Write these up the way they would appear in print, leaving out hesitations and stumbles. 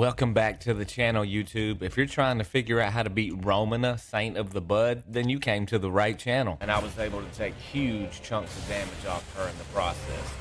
Welcome back to the channel, YouTube. If you're trying to figure out how to beat Romina, Saint of the Bud, then you came to the right channel. And I was able to take huge chunks of damage off her in the process.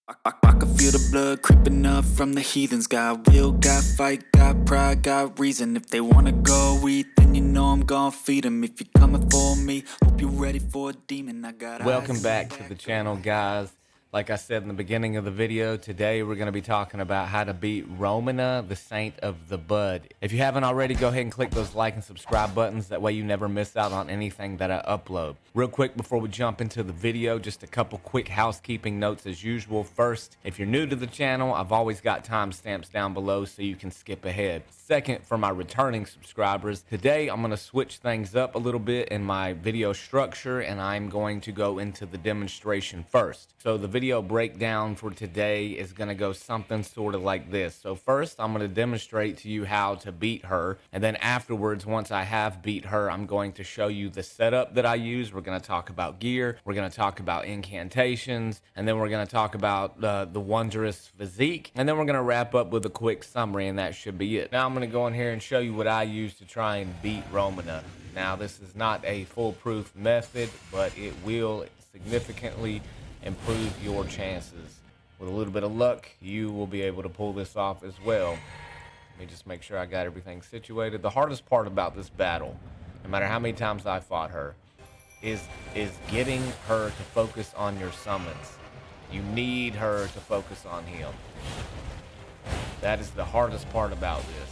I can feel the blood creeping up from the heathens. Got will, got fight, got pride, got reason. If they wanna go eat, then you know I'm gonna feed them. If you're coming for me, hope you're ready for a demon. I got Welcome back to the channel, guys. Like I said in the beginning of the video, today we're going to be talking about how to beat Romina, the Saint of the Bud. If you haven't already, go ahead and click those like and subscribe buttons. That way you never miss out on anything that I upload. Real quick, before we jump into the video, just a couple quick housekeeping notes as usual. First, if you're new to the channel, I've always got timestamps down below so you can skip ahead. Second, for my returning subscribers, today I'm going to switch things up a little bit in my video structure, and I'm going to go into the demonstration first. So the video breakdown for today is going to go something sort of like this. So first, I'm going to demonstrate to you how to beat her, and then afterwards, once I have beat her, I'm going to show you the setup that I use. We're going to talk about gear, we're going to talk about incantations, and then we're going to talk about the Wondrous Physick, and then we're going to wrap up with a quick summary, and that should be it. Now I'm going to go in here and show you what I use to try and beat Romina. Now this is not a foolproof method, but it will significantly improve your chances. With a little bit of luck, you will be able to pull this off as well. Let me just make sure I got everything situated. The hardest part about this battle, no matter how many times I fought her, is getting her to focus on your summons. You need her to focus on him. That is the hardest part about this.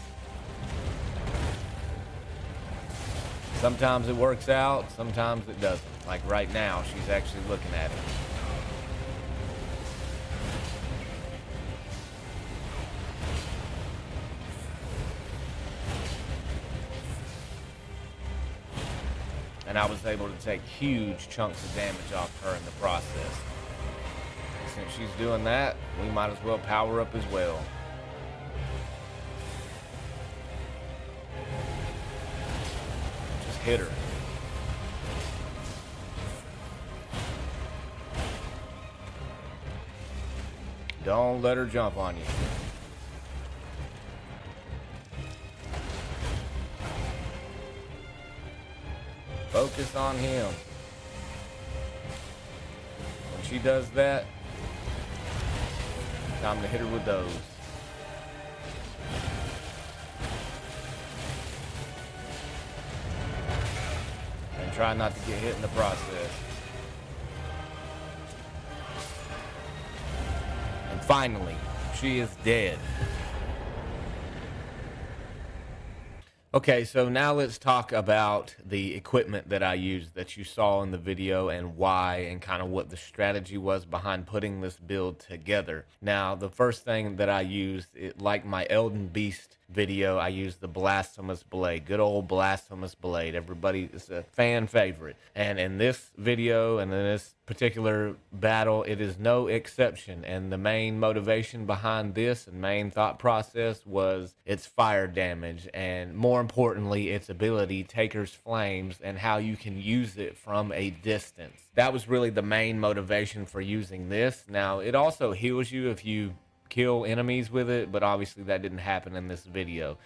Sometimes it works out, sometimes it doesn't. Like right now, she's actually looking at him. And I was able to take huge chunks of damage off her in the process. And since she's doing that, we might as well power up as well. Just hit her. Don't let her jump on you. Focus on him. When she does that, time to hit her with those. And try not to get hit in the process. And finally, she is dead. Okay, so now let's talk about the equipment that I used that you saw in the video and why, and kind of what the strategy was behind putting this build together. Now, the first thing that I used, like my Elden Beast video, I used the Blasphemous Blade. Good old Blasphemous Blade. Everybody, it's a fan favorite. And in this video and in this particular battle, it is no exception. And the main motivation behind this and main thought process was its fire damage, and more importantly, its ability, Taker's Flames, and how you can use it from a distance. That was really the main motivation for using this. Now, it also heals you if you kill enemies with it, but obviously that didn't happen in this video.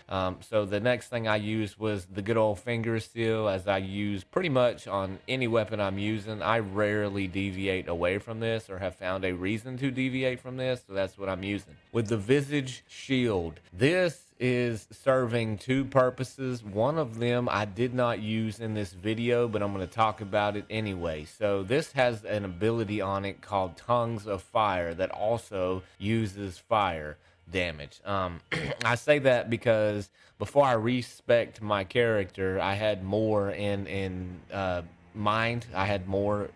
So the next thing I used was the good old finger seal, as I use pretty much on any weapon I'm using. I rarely deviate away from this or have found a reason to deviate from this, so that's what I'm using. With the Visage Shield, this is serving two purposes. One of them I did not use in this video, but I'm going to talk about it anyway. So this has an ability on it called Tongues of Fire that also uses fire damage. I say that because before I respect my character, I had more in mind. I had more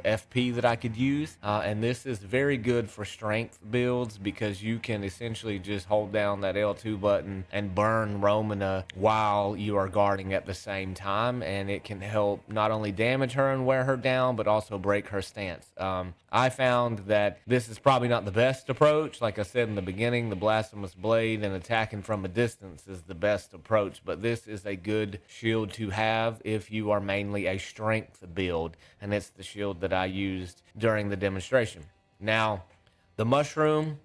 FP that I could use, and this is very good for strength builds because you can essentially just hold down that L2 button and burn Romina while you are guarding at the same time, and it can help not only damage her and wear her down, but also break her stance. I found that this is probably not the best approach. Like I said in the beginning, the Blasphemous Blade and attacking from a distance is the best approach, but this is a good shield to have if you are mainly a strength build, and it's the shield that I used during the demonstration. Now, the mushroom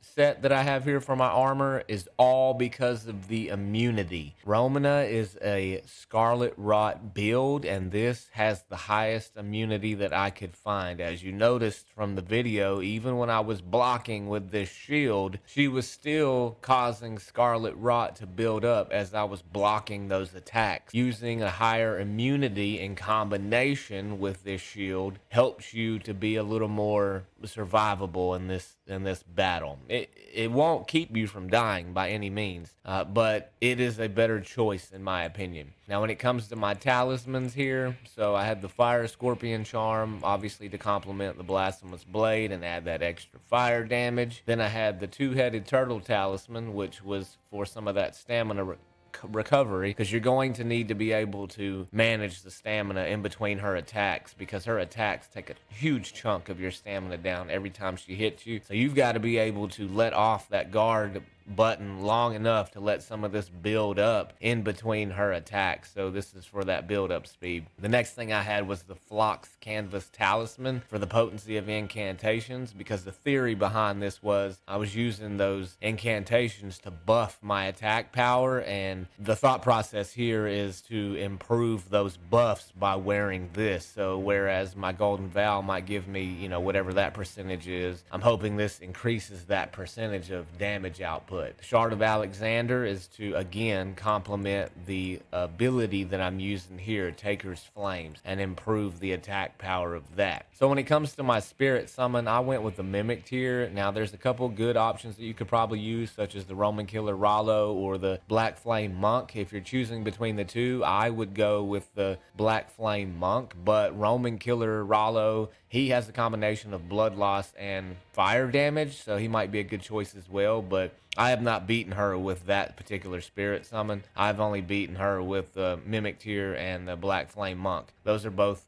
set that I have here for my armor is all because of the immunity. Romina is a scarlet rot build, and this has the highest immunity that I could find. As you noticed from the video, even when I was blocking with this shield, she was still causing scarlet rot to build up as I was blocking those attacks. Using a higher immunity in combination with this shield helps you to be a little more survivable in this battle. It won't keep you from dying by any means, but it is a better choice in my opinion. Now, when it comes to my talismans here, so I had the Fire Scorpion Charm, obviously to complement the Blasphemous Blade and add that extra fire damage. Then I had the Two-Headed Turtle Talisman, which was for some of that stamina recovery, because you're going to need to be able to manage the stamina in between her attacks, because her attacks take a huge chunk of your stamina down every time she hits you. So you've got to be able to let off that guard button long enough to let some of this build up in between her attacks. So this is for that build up speed. The next thing I had was the Phlox Canvas Talisman for the potency of incantations, because the theory behind this was I was using those incantations to buff my attack power, and the thought process here is to improve those buffs by wearing this. So whereas my Golden Vow might give me, you know, whatever that percentage is, I'm hoping this increases that percentage of damage output. Shard of Alexander is to, again, complement the ability that I'm using here, Taker's Flames, and improve the attack power of that. So when it comes to my spirit summon, I went with the Mimic tier. Now, there's a couple good options that you could probably use, such as the Roman Killer Rollo or the Black Flame Monk. If you're choosing between the two, I would go with the Black Flame Monk, but Roman Killer Rollo, he has a combination of blood loss and fire damage, so he might be a good choice as well, but I have not beaten her with that particular spirit summon. I've only beaten her with the Mimic tier and the Black Flame Monk.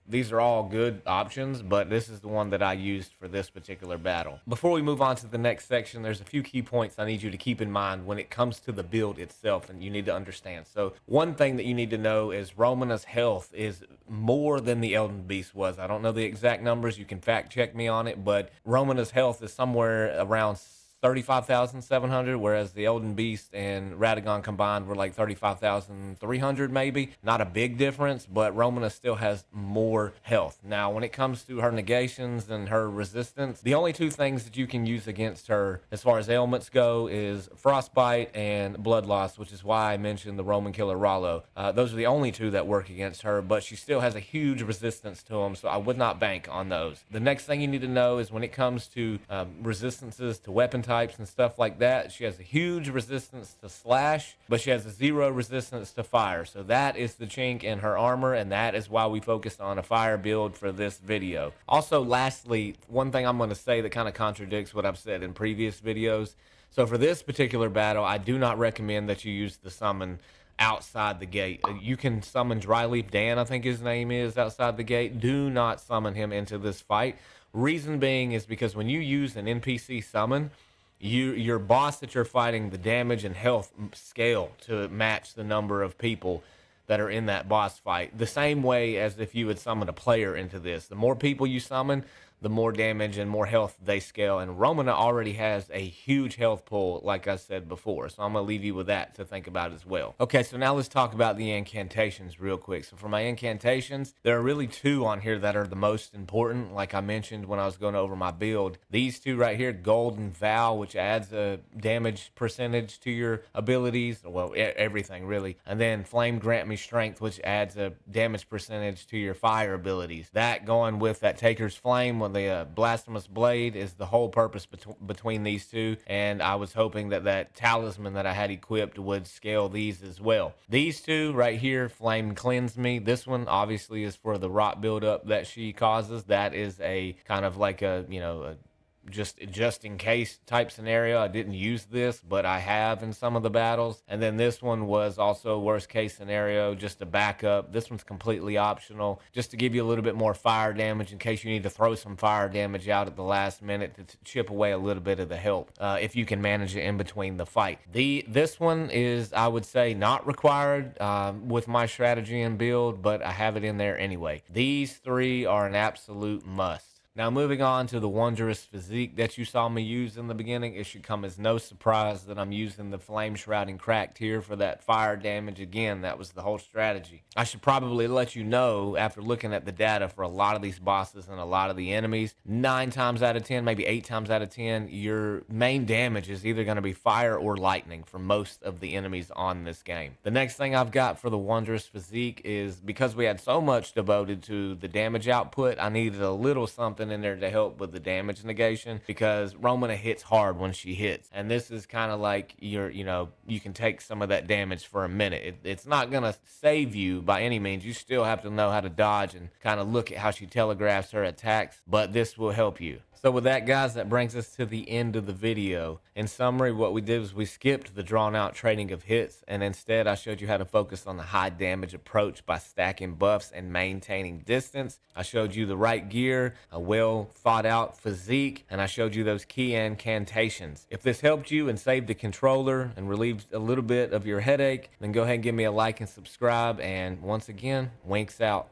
These are all good options, but this is the one that I used for this particular battle. Before we move on to the next section, there's a few key points I need you to keep in mind when it comes to the build itself, and you need to understand. So one thing that you need to know is Romina's health is more than the Elden Beast was. I don't know the exact numbers. You can fact check me on it, but Romina's health is somewhere around 35,700, whereas the Elden Beast and Radagon combined were like 35,300 maybe. Not a big difference, but Romina still has more health. Now, when it comes to her negations and her resistance, the only two things that you can use against her as far as ailments go is Frostbite and Blood Loss, which is why I mentioned the Roman Killer Rollo. Those are the only two that work against her, but she still has a huge resistance to them, so I would not bank on those. The next thing you need to know is when it comes to resistances to weapon types and stuff like that, she has a huge resistance to slash, but she has a 0 resistance to fire. So that is the chink in her armor, and that is why we focused on a fire build for this video. Also, lastly, one thing I'm going to say that kind of contradicts what I've said in previous videos. So for this particular battle, I do not recommend that you use the summon outside the gate. You can summon Dryleaf Dan, I think his name is, outside the gate. Do not summon him into this fight. Reason being is because when you use an NPC summon, your boss that you're fighting, the damage and health scale to match the number of people that are in that boss fight, the same way as if you would summon a player into this. The more people you summon, the more damage and more health they scale. And Romina already has a huge health pool, like I said before. So I'm going to leave you with that to think about as well. Okay, so now let's talk about the incantations real quick. So for my incantations, there are really two on here that are the most important. Like I mentioned when I was going over my build, these two right here, Golden Vow, which adds a damage percentage to your abilities, well, everything really. And then Flame Grant Me Strength, which adds a damage percentage to your fire abilities. That going with that Taker's Flame, the Blasphemous Blade, is the whole purpose between these two, and I was hoping that that talisman that I had equipped would scale these as well. These two right here, Flame Cleanse Me, this one obviously is for the rot buildup that she causes. That is a kind of like a, you know, a just in case type scenario. I didn't use this, but I have in some of the battles. And then this one was also worst case scenario, just a backup. This one's completely optional, just to give you a little bit more fire damage in case you need to throw some fire damage out at the last minute to chip away a little bit of the help, if you can manage it in between the fight. This one is, I would say, not required with my strategy and build, but I have it in there anyway. These three are an absolute must. Now, moving on to the Wondrous Physick that you saw me use in the beginning, it should come as no surprise that I'm using the Flame Shrouding Cracked here for that fire damage. Again, that was the whole strategy. I should probably let you know, after looking at the data for a lot of these bosses and a lot of the enemies, 9 times out of 10, maybe 8 times out of 10, your main damage is either going to be fire or lightning for most of the enemies on this game. The next thing I've got for the Wondrous Physick is, because we had so much devoted to the damage output, I needed a little something in there to help with the damage negation, because Romina hits hard when she hits, and this is kind of like you can take some of that damage for a minute. It's not gonna save you by any means. You still have to know how to dodge and kind of look at how she telegraphs her attacks, but this will help you. So with that, guys, that brings us to the end of the video. In summary, what we did was we skipped the drawn out trading of hits, and instead I showed you how to focus on the high damage approach by stacking buffs and maintaining distance. I showed you the right gear, a well thought out physique, and I showed you those key incantations. If this helped you and saved the controller and relieved a little bit of your headache, then go ahead and give me a like and subscribe. And once again, Winks out.